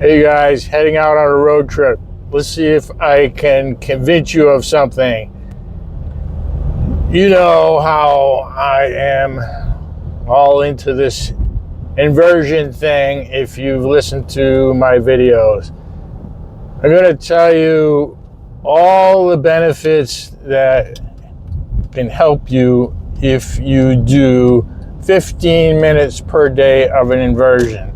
Hey guys, heading out on a road trip. Let's see if I can convince you of something. You know how I am all into this inversion thing if you've listened to my videos. I'm going to tell you all the benefits that can help you if you do 15 minutes per day of an inversion.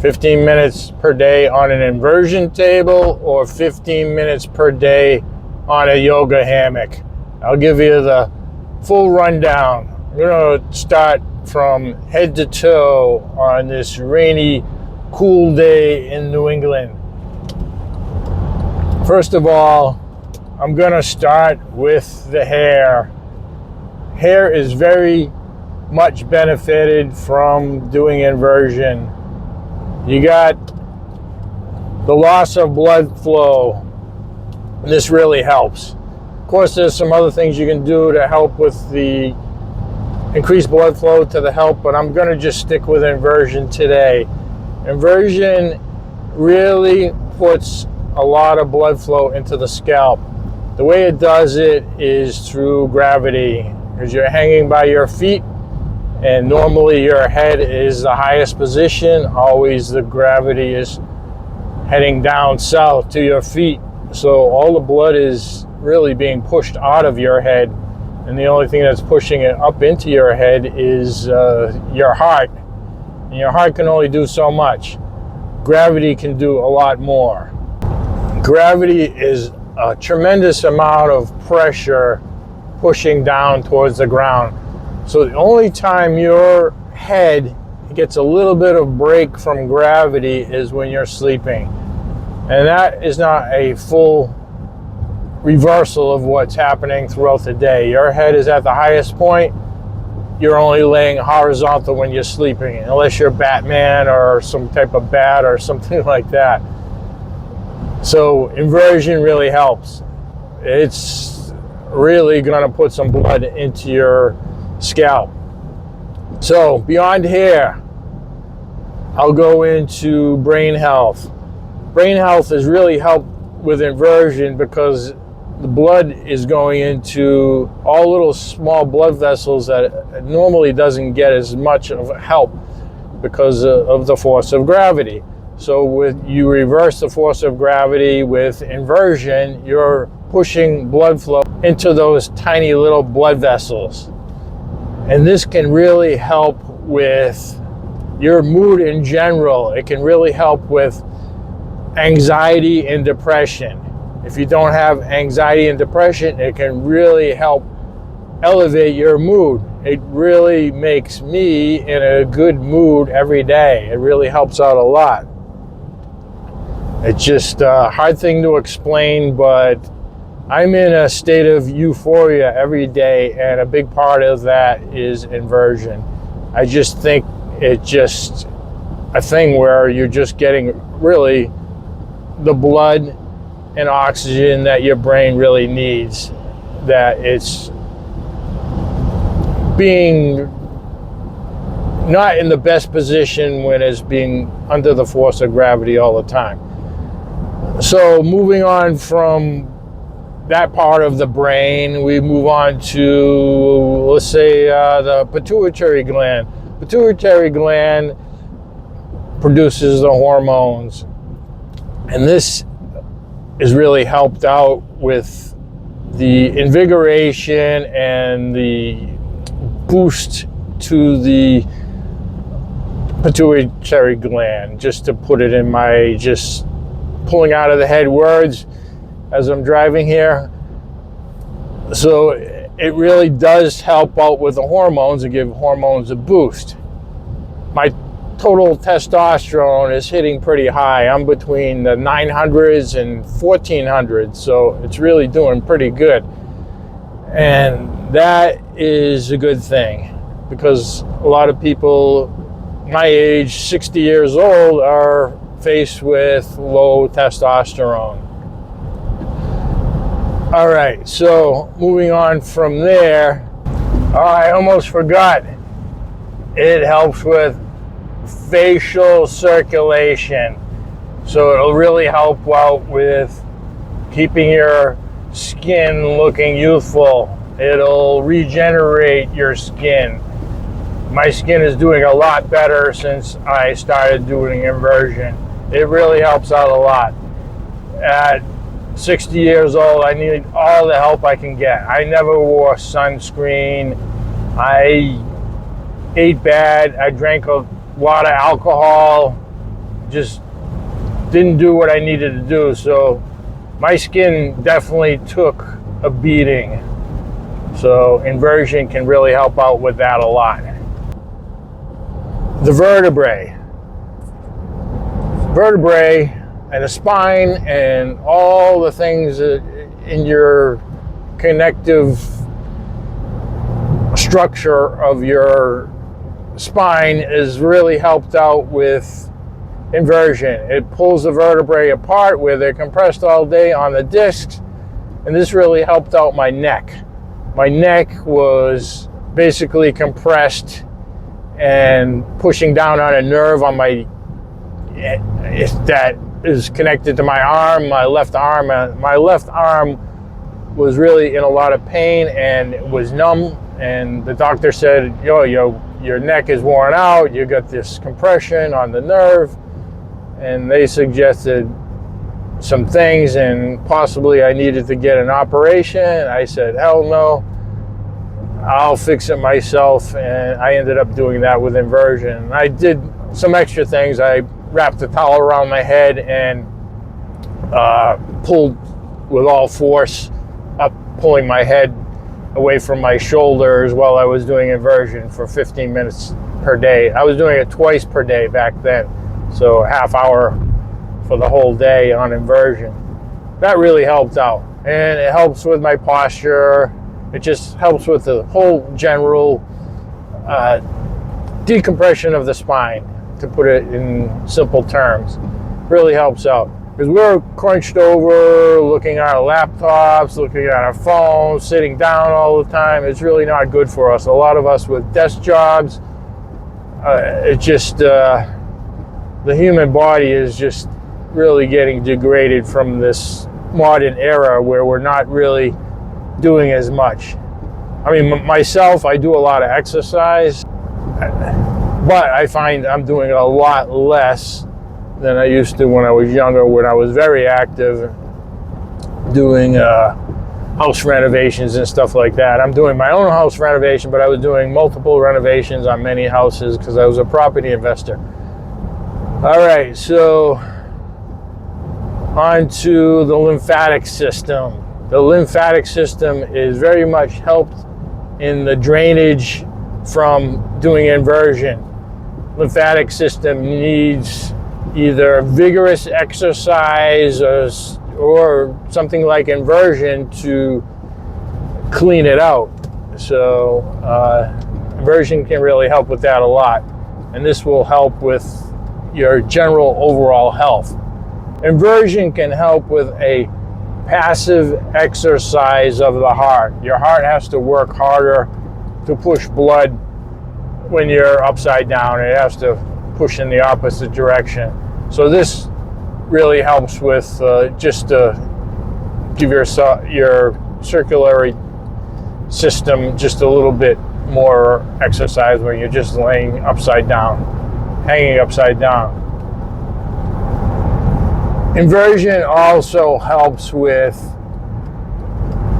15 minutes per day on an inversion table or 15 minutes per day on a yoga hammock. I'll give you the full rundown. We're going to start from head to toe on this rainy, cool day in New England. First of all, I'm going to start with the hair. Hair is very much benefited from doing inversion. You got the loss of blood flow. This really helps. Of course, there's some other things you can do to help with the increased blood flow to the help, but I'm going to just stick with inversion today. Inversion really puts a lot of blood flow into the scalp. The way it does it is through gravity, because you're hanging by your feet. And normally your head is the highest position. Always the gravity is heading down south to your feet. So all the blood is really being pushed out of your head. And the only thing that's pushing it up into your head is your heart. And your heart can only do so much. Gravity can do a lot more. Gravity is a tremendous amount of pressure pushing down towards the ground. So the only time your head gets a little bit of break from gravity is when you're sleeping. And that is not a full reversal of what's happening throughout the day. Your head is at the highest point. You're only laying horizontal when you're sleeping, unless you're Batman or some type of bat or something like that. So inversion really helps. It's really going to put some blood into your scalp. So beyond hair, I'll go into brain health. Brain health is really helped with inversion because the blood is going into all little small blood vessels that normally doesn't get as much of help because of the force of gravity. So with you reverse the force of gravity with inversion, you're pushing blood flow into those tiny little blood vessels. And this can really help with your mood in general. It can really help with anxiety and depression. If you don't have anxiety and depression, it can really help elevate your mood. It really makes me in a good mood every day. It really helps out a lot. It's just a hard thing to explain, but I'm in a state of euphoria every day, and a big part of that is inversion. I just think it's just a thing where you're just getting really the blood and oxygen that your brain really needs, that it's being not in the best position when it's being under the force of gravity all the time. So moving on from that part of the brain, we move on to, let's say, the pituitary gland. Pituitary gland produces the hormones, and this is really helped out with the invigoration and the boost to the pituitary gland, just to put it in my just pulling out of the head words as I'm driving here. So it really does help out with the hormones and give hormones a boost. My total testosterone is hitting pretty high. I'm between the 900s and 1400s, so it's really doing pretty good. And that is a good thing, because a lot of people my age, 60 years old, are faced with low testosterone. All right, so moving on from there, I almost forgot. It helps with facial circulation. So it'll really help out with keeping your skin looking youthful. It'll regenerate your skin. My skin is doing a lot better since I started doing inversion. It really helps out a lot. At 60 years old, I need all the help I can get. I never wore sunscreen. I ate bad. I drank a lot of alcohol. Just didn't do what I needed to do. So my skin definitely took a beating. So inversion can really help out with that a lot. The vertebrae and the spine and all the things in your connective structure of your spine is really helped out with inversion. It pulls the vertebrae apart where they're compressed all day on the discs, and this really helped out my neck. My neck was basically compressed and pushing down on a nerve on my that is connected to my arm, my left arm. My left arm was really in a lot of pain and it was numb, and the doctor said, your neck is worn out, you got this compression on the nerve, and they suggested some things and possibly I needed to get an operation. I said, hell no, I'll fix it myself, and I ended up doing that with inversion. I did some extra things. I wrapped a towel around my head and pulled with all force up, pulling my head away from my shoulders while I was doing inversion for 15 minutes per day. I was doing it twice per day back then, so a half hour for the whole day on inversion. That really helped out, and it helps with my posture. It just helps with the whole general decompression of the spine, to put it in simple terms. Really helps out. Because we're crunched over, looking at our laptops, looking at our phones, sitting down all the time. It's really not good for us. A lot of us with desk jobs, it just, the human body is just really getting degraded from this modern era where we're not really doing as much. I mean, myself, I do a lot of exercise, but I find I'm doing a lot less than I used to when I was younger, when I was very active doing house renovations and stuff like that. I'm doing my own house renovation, but I was doing multiple renovations on many houses because I was a property investor. All right, so on to the lymphatic system. The lymphatic system is very much helped in the drainage from doing inversion. Lymphatic system needs either vigorous exercise or something like inversion to clean it out. So inversion can really help with that a lot, and this will help with your general overall health. Inversion can help with a passive exercise of the heart. Your heart has to work harder to push blood when you're upside down. It has to push in the opposite direction. So this really helps with just to give your circulatory system just a little bit more exercise when you're just laying upside down, hanging upside down. Inversion also helps with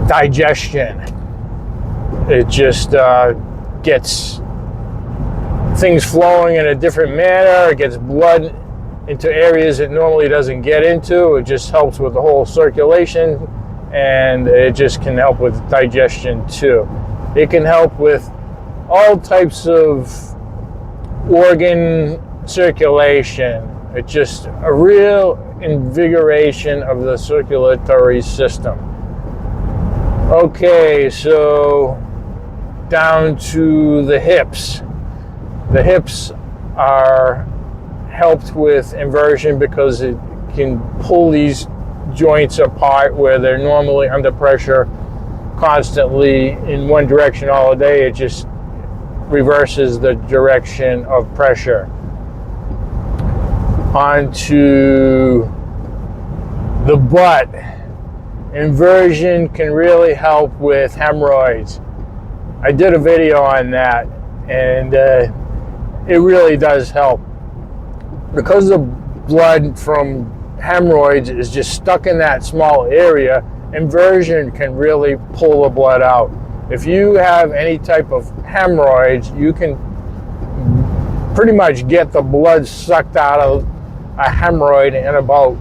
digestion. It just gets things flowing in a different manner. It gets blood into areas it normally doesn't get into. It just helps with the whole circulation, and it just can help with digestion too. It can help with all types of organ circulation. It's just a real invigoration of the circulatory system. Okay, so down to the hips. The hips are helped with inversion because it can pull these joints apart where they're normally under pressure constantly in one direction all day. It just reverses the direction of pressure. onto the butt. Inversion can really help with hemorrhoids. I did a video on that, and it really does help. Because the blood from hemorrhoids is just stuck in that small area, inversion can really pull the blood out. If you have any type of hemorrhoids, you can pretty much get the blood sucked out of a hemorrhoid in about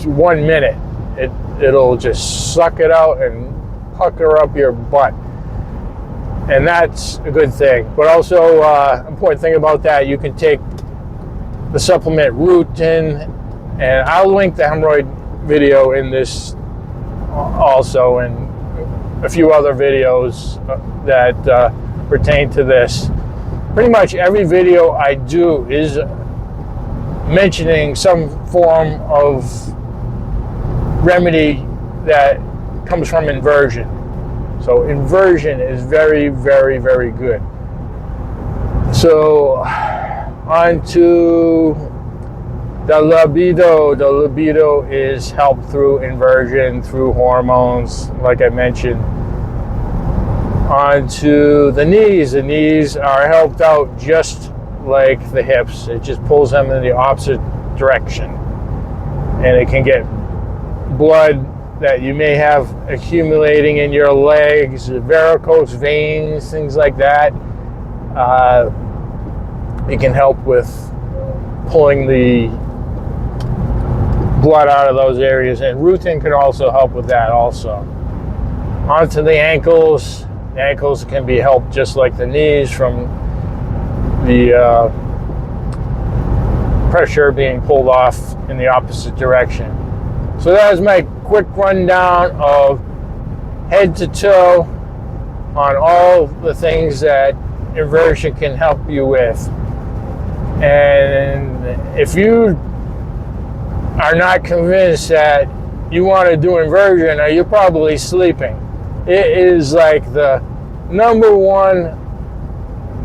1 minute. It'll just suck it out and pucker up your butt. And that's a good thing. But also, important thing about that, you can take the supplement rutin, and I'll link the hemorrhoid video in this also, and a few other videos that pertain to this. Pretty much every video I do is mentioning some form of remedy that comes from inversion. So inversion is very, very, very good. So on to the libido. The libido is helped through inversion, through hormones, like I mentioned. On to the knees. The knees are helped out just like the hips. It just pulls them in the opposite direction. And it can get blood that you may have accumulating in your legs, varicose veins, things like that. It can help with pulling the blood out of those areas, and rutin can also help with that also. Onto the ankles. The ankles can be helped just like the knees from the pressure being pulled off in the opposite direction. So that was my quick rundown of head to toe on all the things that inversion can help you with. And if you are not convinced that you want to do inversion, you're probably sleeping. It is like the #1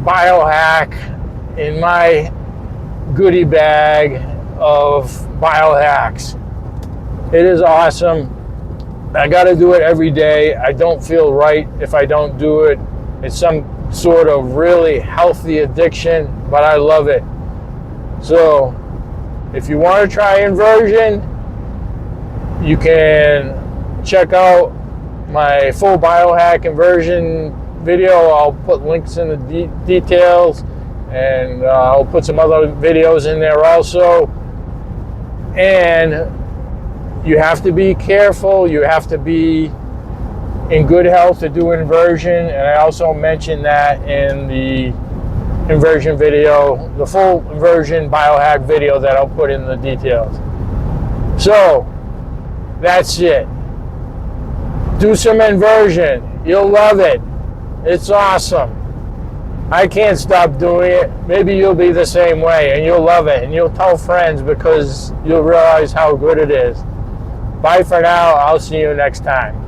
biohack in my goodie bag of biohacks. It is awesome. I got to do it every day. I don't feel right if I don't do it. It's some sort of really healthy addiction, but I love it. So if you want to try inversion, you can check out my full biohack inversion video. I'll put links in the details, and I'll put some other videos in there also. And you have to be careful. You have to be in good health to do inversion. And I also mentioned that in the inversion video, the full inversion biohack video that I'll put in the details. So that's it. Do some inversion. You'll love it. It's awesome. I can't stop doing it. Maybe you'll be the same way, and you'll love it, and you'll tell friends because you'll realize how good it is. Bye for now. I'll see you next time.